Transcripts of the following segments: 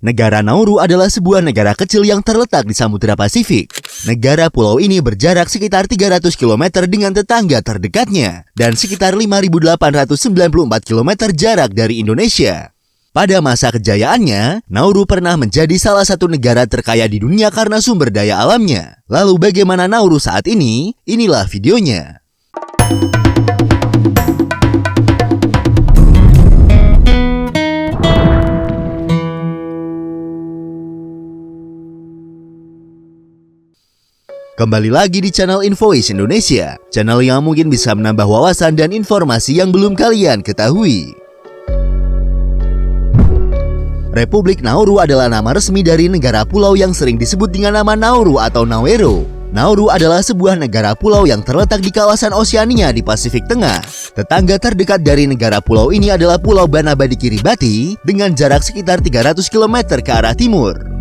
Negara Nauru adalah sebuah negara kecil yang terletak di Samudra Pasifik. Negara pulau ini berjarak sekitar 300 km dengan tetangga terdekatnya dan sekitar 5.894 km jarak dari Indonesia. Pada masa kejayaannya, Nauru pernah menjadi salah satu negara terkaya di dunia karena sumber daya alamnya. Lalu bagaimana Nauru saat ini? Inilah videonya. Kembali lagi di channel Invoice Indonesia, channel yang mungkin bisa menambah wawasan dan informasi yang belum kalian ketahui. Republik Nauru adalah nama resmi dari negara pulau yang sering disebut dengan nama Nauru atau Nawero. Nauru adalah sebuah negara pulau yang terletak di kawasan Oseania di Pasifik Tengah. Tetangga terdekat dari negara pulau ini adalah Pulau Banabadi Kiribati dengan jarak sekitar 300 km ke arah timur.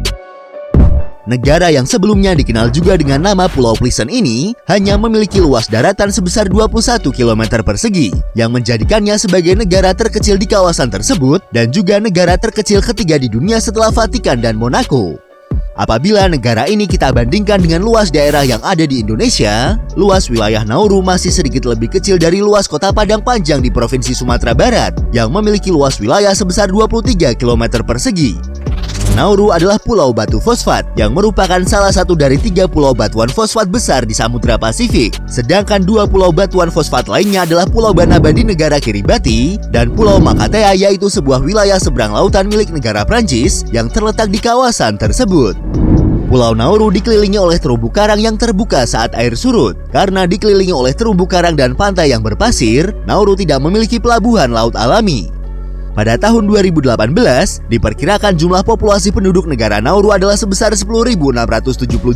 Negara yang sebelumnya dikenal juga dengan nama Pulau Pleasant ini hanya memiliki luas daratan sebesar 21 km persegi yang menjadikannya sebagai negara terkecil di kawasan tersebut dan juga negara terkecil ketiga di dunia setelah Vatikan dan Monaco. Apabila negara ini kita bandingkan dengan luas daerah yang ada di Indonesia, luas wilayah Nauru masih sedikit lebih kecil dari luas kota Padang Panjang di Provinsi Sumatera Barat yang memiliki luas wilayah sebesar 23 km persegi. Nauru adalah pulau batu fosfat yang merupakan salah satu dari 3 pulau batuan fosfat besar di Samudra Pasifik. Sedangkan 2 pulau batuan fosfat lainnya adalah Pulau Banabadi negara Kiribati dan Pulau Makatea, yaitu sebuah wilayah seberang lautan milik negara Prancis yang terletak di kawasan tersebut. Pulau Nauru dikelilingi oleh terumbu karang yang terbuka saat air surut. Karena dikelilingi oleh terumbu karang dan pantai yang berpasir, Nauru tidak memiliki pelabuhan laut alami. Pada tahun 2018, diperkirakan jumlah populasi penduduk negara Nauru adalah sebesar 10.670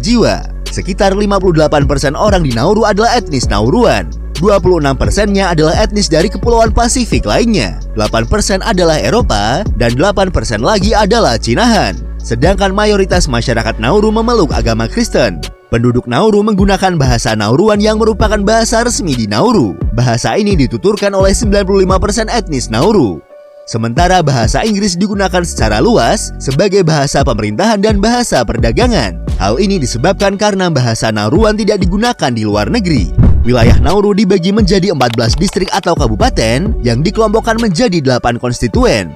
jiwa. Sekitar 58% orang di Nauru adalah etnis Nauruan. 26%-nya adalah etnis dari kepulauan Pasifik lainnya. 8% adalah Eropa dan 8% lagi adalah Cinahan. Sedangkan mayoritas masyarakat Nauru memeluk agama Kristen. Penduduk Nauru menggunakan bahasa Nauruan yang merupakan bahasa resmi di Nauru. Bahasa ini dituturkan oleh 95% etnis Nauru. Sementara bahasa Inggris digunakan secara luas sebagai bahasa pemerintahan dan bahasa perdagangan. Hal ini disebabkan karena bahasa Nauruan tidak digunakan di luar negeri. Wilayah Nauru dibagi menjadi 14 distrik atau kabupaten yang dikelompokkan menjadi 8 konstituen.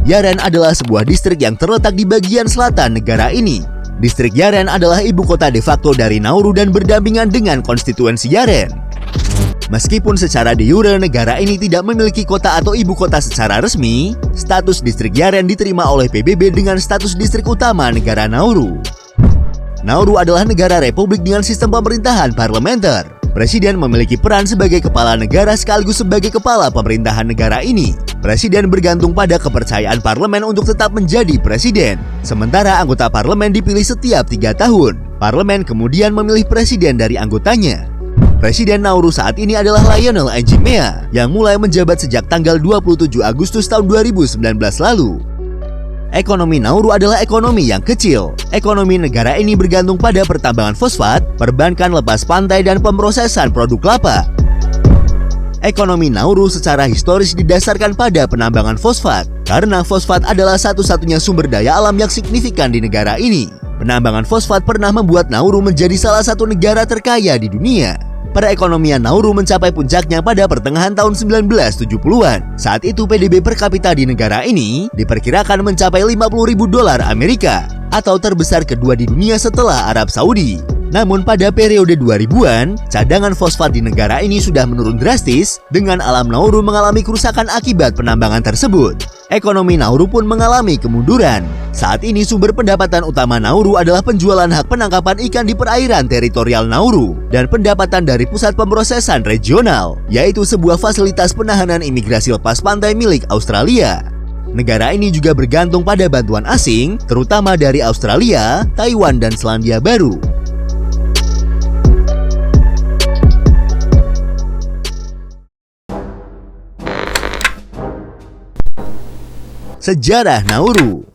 Yaren adalah sebuah distrik yang terletak di bagian selatan negara ini. Distrik Yaren adalah ibu kota de facto dari Nauru dan berdampingan dengan konstituensi Yaren. Meskipun secara de jure negara ini tidak memiliki kota atau ibu kota secara resmi, status distrik Yaren diterima oleh PBB dengan status distrik utama negara Nauru. Nauru adalah negara republik dengan sistem pemerintahan parlementer. Presiden memiliki peran sebagai kepala negara sekaligus sebagai kepala pemerintahan negara ini. Presiden bergantung pada kepercayaan parlemen untuk tetap menjadi presiden. Sementara anggota parlemen dipilih setiap 3 tahun. Parlemen kemudian memilih presiden dari anggotanya. Presiden Nauru saat ini adalah Lionel Njimea yang mulai menjabat sejak tanggal 27 Agustus tahun 2019 lalu. Ekonomi Nauru adalah ekonomi yang kecil. Ekonomi negara ini bergantung pada pertambangan fosfat, perbankan lepas pantai, dan pemrosesan produk kelapa. Ekonomi Nauru secara historis didasarkan pada penambangan fosfat, karena fosfat adalah satu-satunya sumber daya alam yang signifikan di negara ini. Penambangan fosfat pernah membuat Nauru menjadi salah satu negara terkaya di dunia. Perekonomian Nauru mencapai puncaknya pada pertengahan tahun 1970-an. Saat itu PDB per kapita di negara ini diperkirakan mencapai 50.000 dolar Amerika atau terbesar kedua di dunia setelah Arab Saudi. Namun pada periode 2000-an, cadangan fosfat di negara ini sudah menurun drastis dengan alam Nauru mengalami kerusakan akibat penambangan tersebut. Ekonomi Nauru pun mengalami kemunduran. Saat ini sumber pendapatan utama Nauru adalah penjualan hak penangkapan ikan di perairan teritorial Nauru dan pendapatan dari pusat pemrosesan regional, yaitu sebuah fasilitas penahanan imigrasi lepas pantai milik Australia. Negara ini juga bergantung pada bantuan asing, terutama dari Australia, Taiwan, dan Selandia Baru. Sejarah Nauru.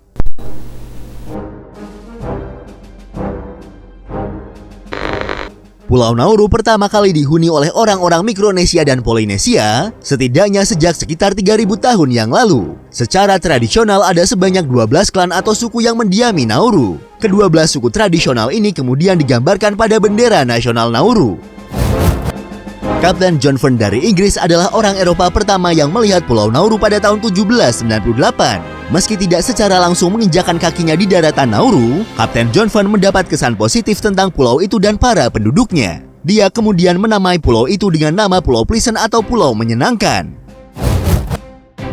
Pulau Nauru pertama kali dihuni oleh orang-orang Mikronesia dan Polinesia setidaknya sejak sekitar 3.000 tahun yang lalu. Secara tradisional ada sebanyak 12 klan atau suku yang mendiami Nauru. Kedua belas suku tradisional ini kemudian digambarkan pada bendera nasional Nauru. Kapten John Fern dari Inggris adalah orang Eropa pertama yang melihat Pulau Nauru pada tahun 1798. Meski tidak secara langsung menginjakan kakinya di daratan Nauru, Kapten John Fern mendapat kesan positif tentang pulau itu dan para penduduknya. Dia kemudian menamai pulau itu dengan nama Pulau Pleasant atau Pulau Menyenangkan.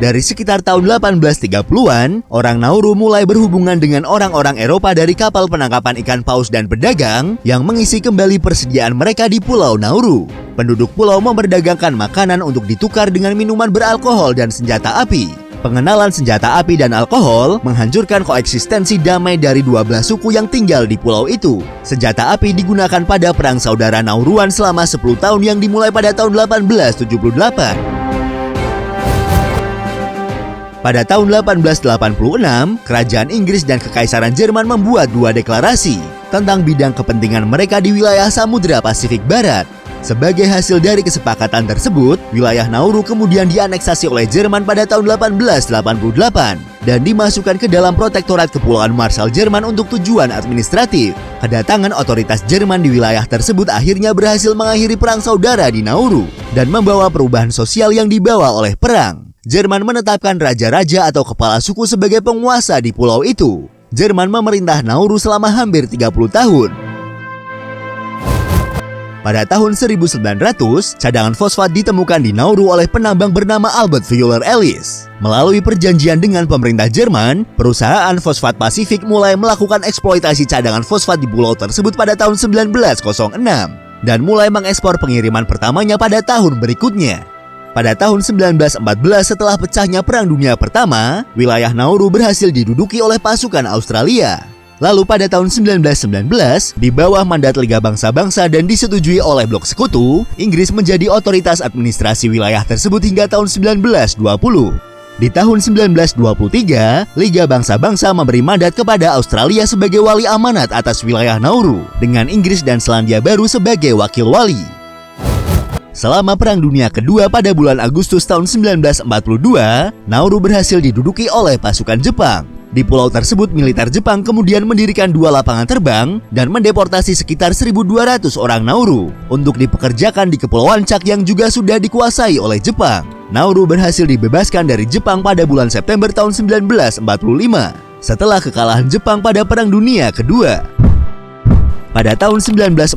Dari sekitar tahun 1830-an, orang Nauru mulai berhubungan dengan orang-orang Eropa dari kapal penangkapan ikan paus dan pedagang yang mengisi kembali persediaan mereka di Pulau Nauru. Penduduk pulau memperdagangkan makanan untuk ditukar dengan minuman beralkohol dan senjata api. Pengenalan senjata api dan alkohol menghancurkan koeksistensi damai dari 12 suku yang tinggal di pulau itu. Senjata api digunakan pada Perang Saudara Nauruan selama 10 tahun yang dimulai pada tahun 1878. Pada tahun 1886, Kerajaan Inggris dan Kekaisaran Jerman membuat dua deklarasi tentang bidang kepentingan mereka di wilayah Samudra Pasifik Barat. Sebagai hasil dari kesepakatan tersebut, wilayah Nauru kemudian dianeksasi oleh Jerman pada tahun 1888 dan dimasukkan ke dalam Protektorat Kepulauan Marshall Jerman untuk tujuan administratif. Kedatangan otoritas Jerman di wilayah tersebut akhirnya berhasil mengakhiri Perang Saudara di Nauru dan membawa perubahan sosial yang dibawa oleh perang. Jerman menetapkan raja-raja atau kepala suku sebagai penguasa di pulau itu. Jerman memerintah Nauru selama hampir 30 tahun. Pada tahun 1900, cadangan fosfat ditemukan di Nauru oleh penambang bernama Albert Fuller Ellis. Melalui perjanjian dengan pemerintah Jerman, perusahaan Fosfat Pasifik mulai melakukan eksploitasi cadangan fosfat di pulau tersebut pada tahun 1906 dan mulai mengekspor pengiriman pertamanya pada tahun berikutnya. Pada tahun 1914 setelah pecahnya Perang Dunia Pertama, wilayah Nauru berhasil diduduki oleh pasukan Australia. Lalu pada tahun 1919, di bawah mandat Liga Bangsa-Bangsa dan disetujui oleh Blok Sekutu, Inggris menjadi otoritas administrasi wilayah tersebut hingga tahun 1920. Di tahun 1923, Liga Bangsa-Bangsa memberi mandat kepada Australia sebagai wali amanat atas wilayah Nauru, dengan Inggris dan Selandia Baru sebagai wakil wali. Selama Perang Dunia Kedua pada bulan Agustus tahun 1942, Nauru berhasil diduduki oleh pasukan Jepang. Di pulau tersebut, militer Jepang kemudian mendirikan dua lapangan terbang dan mendeportasi sekitar 1.200 orang Nauru untuk dipekerjakan di Kepulauan Cak yang juga sudah dikuasai oleh Jepang. Nauru berhasil dibebaskan dari Jepang pada bulan September tahun 1945 setelah kekalahan Jepang pada Perang Dunia Kedua. Pada tahun 1947,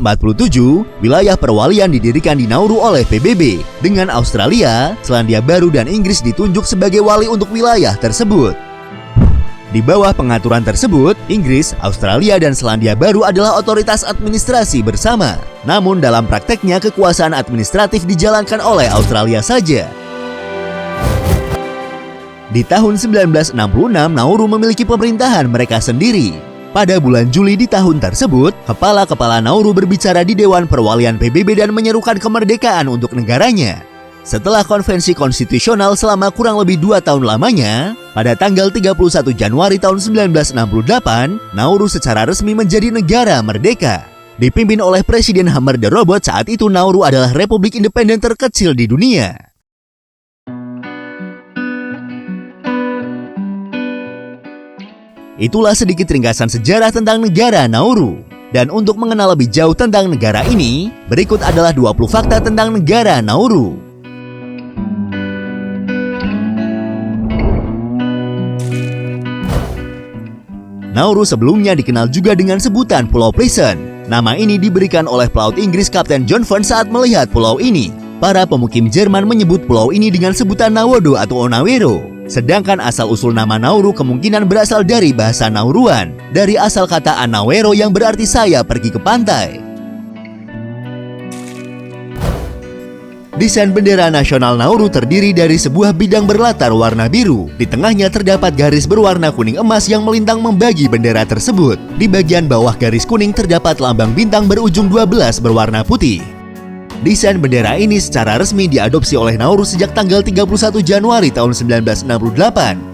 wilayah perwalian didirikan di Nauru oleh PBB dengan Australia, Selandia Baru dan Inggris ditunjuk sebagai wali untuk wilayah tersebut. Di bawah pengaturan tersebut, Inggris, Australia, dan Selandia Baru adalah otoritas administrasi bersama. Namun dalam prakteknya kekuasaan administratif dijalankan oleh Australia saja. Di tahun 1966, Nauru memiliki pemerintahan mereka sendiri. Pada bulan Juli di tahun tersebut, kepala-kepala Nauru berbicara di Dewan Perwalian PBB dan menyerukan kemerdekaan untuk negaranya. Setelah konvensi konstitusional selama kurang lebih 2 tahun lamanya, pada tanggal 31 Januari tahun 1968, Nauru secara resmi menjadi negara merdeka. Dipimpin oleh Presiden Hammer the Robot, saat itu Nauru adalah republik independen terkecil di dunia. Itulah sedikit ringkasan sejarah tentang negara Nauru. Dan untuk mengenal lebih jauh tentang negara ini, berikut adalah 20 fakta tentang negara Nauru. Nauru sebelumnya dikenal juga dengan sebutan Pulau Pleasant. Nama ini diberikan oleh pelaut Inggris Kapten John Fern saat melihat pulau ini. Para pemukim Jerman menyebut pulau ini dengan sebutan Nawodo atau Onawero. Sedangkan asal-usul nama Nauru kemungkinan berasal dari bahasa Nauruan, dari asal kata Anawero yang berarti saya pergi ke pantai. Desain bendera nasional Nauru terdiri dari sebuah bidang berlatar warna biru. Di tengahnya terdapat garis berwarna kuning emas yang melintang membagi bendera tersebut. Di bagian bawah garis kuning terdapat lambang bintang berujung 12 berwarna putih. Desain bendera ini secara resmi diadopsi oleh Nauru sejak tanggal 31 Januari tahun 1968.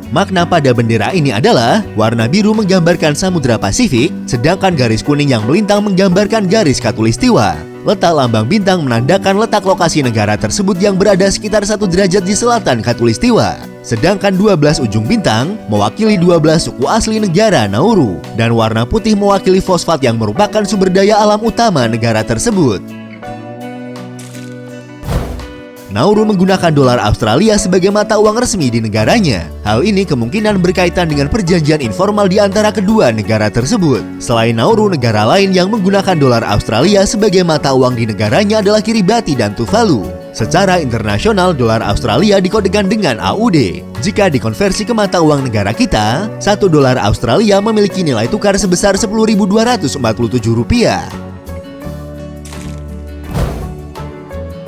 Makna pada bendera ini adalah warna biru menggambarkan Samudra Pasifik, sedangkan garis kuning yang melintang menggambarkan garis Khatulistiwa. Letak lambang bintang menandakan letak lokasi negara tersebut yang berada sekitar 1 derajat di selatan Khatulistiwa. Sedangkan 12 ujung bintang mewakili 12 suku asli negara Nauru. Dan warna putih mewakili fosfat yang merupakan sumber daya alam utama negara tersebut. Nauru menggunakan dolar Australia sebagai mata uang resmi di negaranya. Hal ini kemungkinan berkaitan dengan perjanjian informal di antara kedua negara tersebut. Selain Nauru, negara lain yang menggunakan dolar Australia sebagai mata uang di negaranya adalah Kiribati dan Tuvalu. Secara internasional, dolar Australia dikodekan dengan AUD. Jika dikonversi ke mata uang negara kita, 1 dolar Australia memiliki nilai tukar sebesar Rp10.247.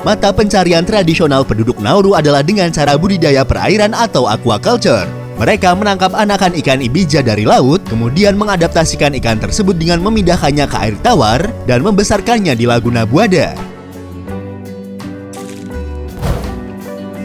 Mata pencarian tradisional penduduk Nauru adalah dengan cara budidaya perairan atau aquaculture. Mereka menangkap anakan ikan ibija dari laut, kemudian mengadaptasikan ikan tersebut dengan memindahkannya ke air tawar dan membesarkannya di Laguna Buada.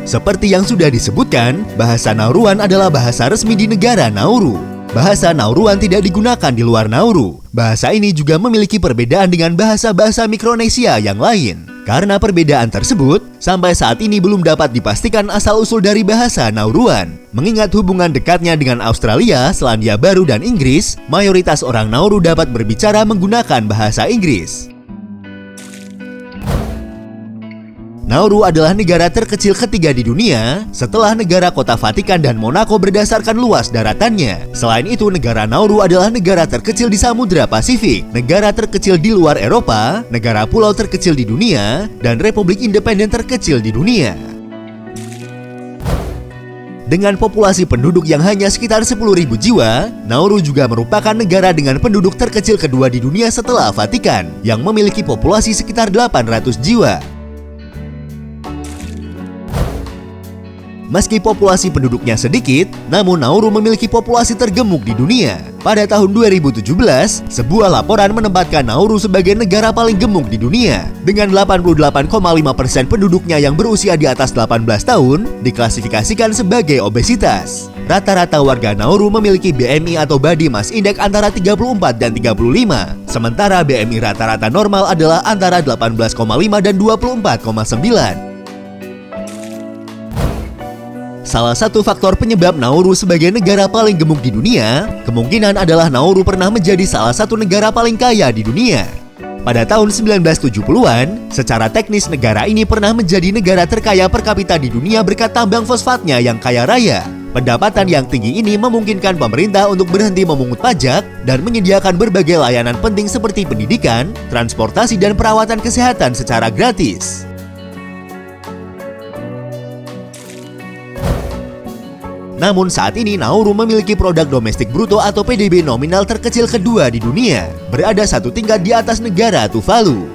Seperti yang sudah disebutkan, bahasa Nauruan adalah bahasa resmi di negara Nauru. Bahasa Nauruan tidak digunakan di luar Nauru. Bahasa ini juga memiliki perbedaan dengan bahasa-bahasa Mikronesia yang lain. Karena perbedaan tersebut, sampai saat ini belum dapat dipastikan asal-usul dari bahasa Nauruan. Mengingat hubungan dekatnya dengan Australia, Selandia Baru, dan Inggris, mayoritas orang Nauru dapat berbicara menggunakan bahasa Inggris. Nauru adalah negara terkecil ketiga di dunia setelah negara Kota Vatikan dan Monaco berdasarkan luas daratannya. Selain itu, negara Nauru adalah negara terkecil di Samudra Pasifik, negara terkecil di luar Eropa, negara pulau terkecil di dunia, dan republik independen terkecil di dunia. Dengan populasi penduduk yang hanya sekitar 10.000 jiwa, Nauru juga merupakan negara dengan penduduk terkecil kedua di dunia setelah Vatikan, yang memiliki populasi sekitar 800 jiwa. Meski populasi penduduknya sedikit, namun Nauru memiliki populasi tergemuk di dunia. Pada tahun 2017, sebuah laporan menempatkan Nauru sebagai negara paling gemuk di dunia. Dengan 88,5% penduduknya yang berusia di atas 18 tahun, diklasifikasikan sebagai obesitas. Rata-rata warga Nauru memiliki BMI atau Body Mass Index antara 34 dan 35. Sementara BMI rata-rata normal adalah antara 18,5 dan 24,9. Salah satu faktor penyebab Nauru sebagai negara paling gemuk di dunia, kemungkinan adalah Nauru pernah menjadi salah satu negara paling kaya di dunia. Pada tahun 1970-an, secara teknis negara ini pernah menjadi negara terkaya per kapita di dunia berkat tambang fosfatnya yang kaya raya. Pendapatan yang tinggi ini memungkinkan pemerintah untuk berhenti memungut pajak dan menyediakan berbagai layanan penting seperti pendidikan, transportasi, dan perawatan kesehatan secara gratis. Namun saat ini Nauru memiliki produk domestik bruto atau PDB nominal terkecil kedua di dunia, berada satu tingkat di atas negara Tuvalu.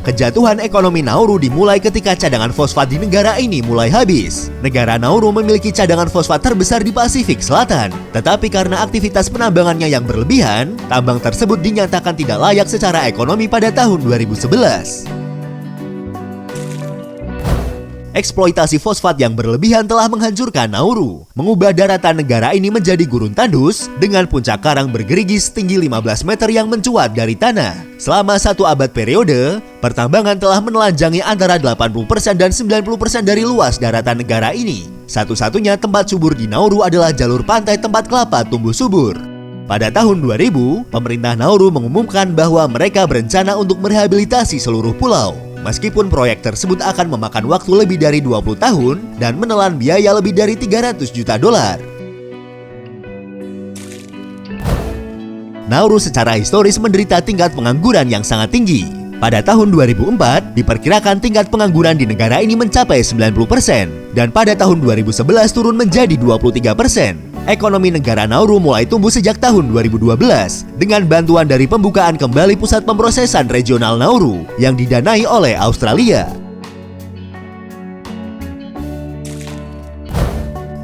Kejatuhan ekonomi Nauru dimulai ketika cadangan fosfat di negara ini mulai habis. Negara Nauru memiliki cadangan fosfat terbesar di Pasifik Selatan, tetapi karena aktivitas penambangannya yang berlebihan, tambang tersebut dinyatakan tidak layak secara ekonomi pada tahun 2011. Eksploitasi fosfat yang berlebihan telah menghancurkan Nauru, mengubah daratan negara ini menjadi gurun tandus dengan puncak karang bergerigi setinggi 15 meter yang mencuat dari tanah. Selama 1 abad periode, pertambangan telah menelanjangi antara 80% dan 90% dari luas daratan negara ini. Satu-satunya tempat subur di Nauru adalah jalur pantai tempat kelapa tumbuh subur. Pada tahun 2000, pemerintah Nauru mengumumkan bahwa mereka berencana untuk merehabilitasi seluruh pulau. Meskipun proyek tersebut akan memakan waktu lebih dari 20 tahun dan menelan biaya lebih dari 300 juta dolar. Nauru secara historis menderita tingkat pengangguran yang sangat tinggi. Pada tahun 2004, diperkirakan tingkat pengangguran di negara ini mencapai 90%, dan pada tahun 2011 turun menjadi 23%. Ekonomi negara Nauru mulai tumbuh sejak tahun 2012 dengan bantuan dari pembukaan kembali pusat pemrosesan regional Nauru yang didanai oleh Australia.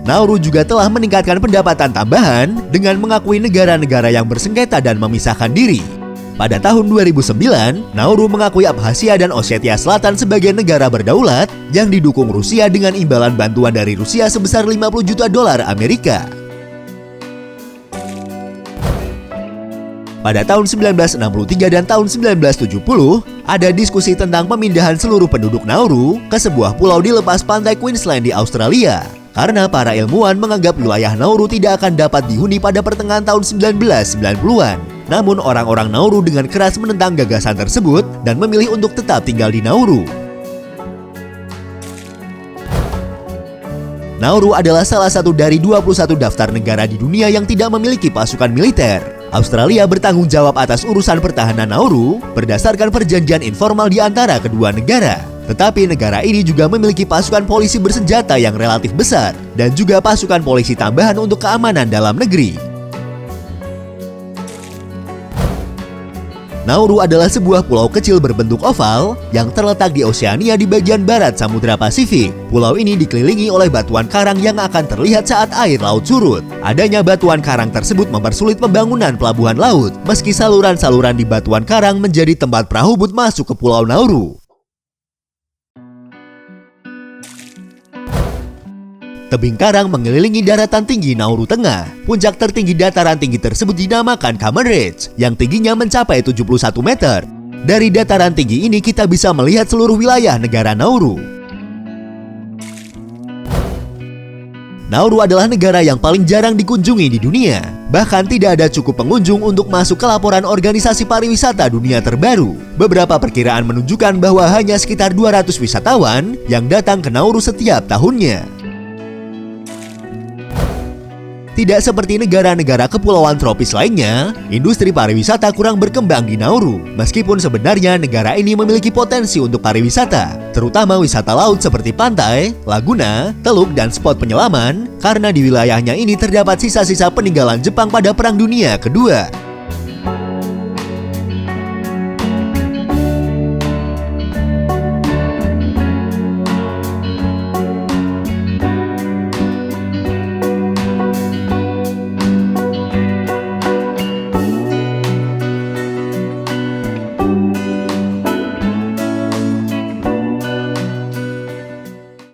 Nauru juga telah meningkatkan pendapatan tambahan dengan mengakui negara-negara yang bersengketa dan memisahkan diri. Pada tahun 2009, Nauru mengakui Abkhazia dan Ossetia Selatan sebagai negara berdaulat yang didukung Rusia dengan imbalan bantuan dari Rusia sebesar 50 juta dolar Amerika. Pada tahun 1963 dan tahun 1970, ada diskusi tentang pemindahan seluruh penduduk Nauru ke sebuah pulau di lepas pantai Queensland di Australia. Karena para ilmuwan menganggap wilayah Nauru tidak akan dapat dihuni pada pertengahan tahun 1990-an. Namun orang-orang Nauru dengan keras menentang gagasan tersebut dan memilih untuk tetap tinggal di Nauru. Nauru adalah salah satu dari 21 daftar negara di dunia yang tidak memiliki pasukan militer. Australia bertanggung jawab atas urusan pertahanan Nauru berdasarkan perjanjian informal di antara kedua negara. Tetapi negara ini juga memiliki pasukan polisi bersenjata yang relatif besar dan juga pasukan polisi tambahan untuk keamanan dalam negeri. Nauru adalah sebuah pulau kecil berbentuk oval yang terletak di Oseania di bagian barat Samudra Pasifik. Pulau ini dikelilingi oleh batuan karang yang akan terlihat saat air laut surut. Adanya batuan karang tersebut mempersulit pembangunan pelabuhan laut, meski saluran-saluran di batuan karang menjadi tempat perahu but masuk ke Pulau Nauru. Tebing karang mengelilingi daratan tinggi Nauru Tengah. Puncak tertinggi dataran tinggi tersebut dinamakan Cameron Ridge, yang tingginya mencapai 71 meter. Dari dataran tinggi ini kita bisa melihat seluruh wilayah negara Nauru. Nauru adalah negara yang paling jarang dikunjungi di dunia. Bahkan tidak ada cukup pengunjung untuk masuk ke laporan Organisasi Pariwisata Dunia terbaru. Beberapa perkiraan menunjukkan bahwa hanya sekitar 200 wisatawan yang datang ke Nauru setiap tahunnya. Tidak seperti negara-negara kepulauan tropis lainnya, industri pariwisata kurang berkembang di Nauru. Meskipun sebenarnya negara ini memiliki potensi untuk pariwisata, terutama wisata laut seperti pantai, laguna, teluk, dan spot penyelaman, karena di wilayahnya ini terdapat sisa-sisa peninggalan Jepang pada Perang Dunia Kedua.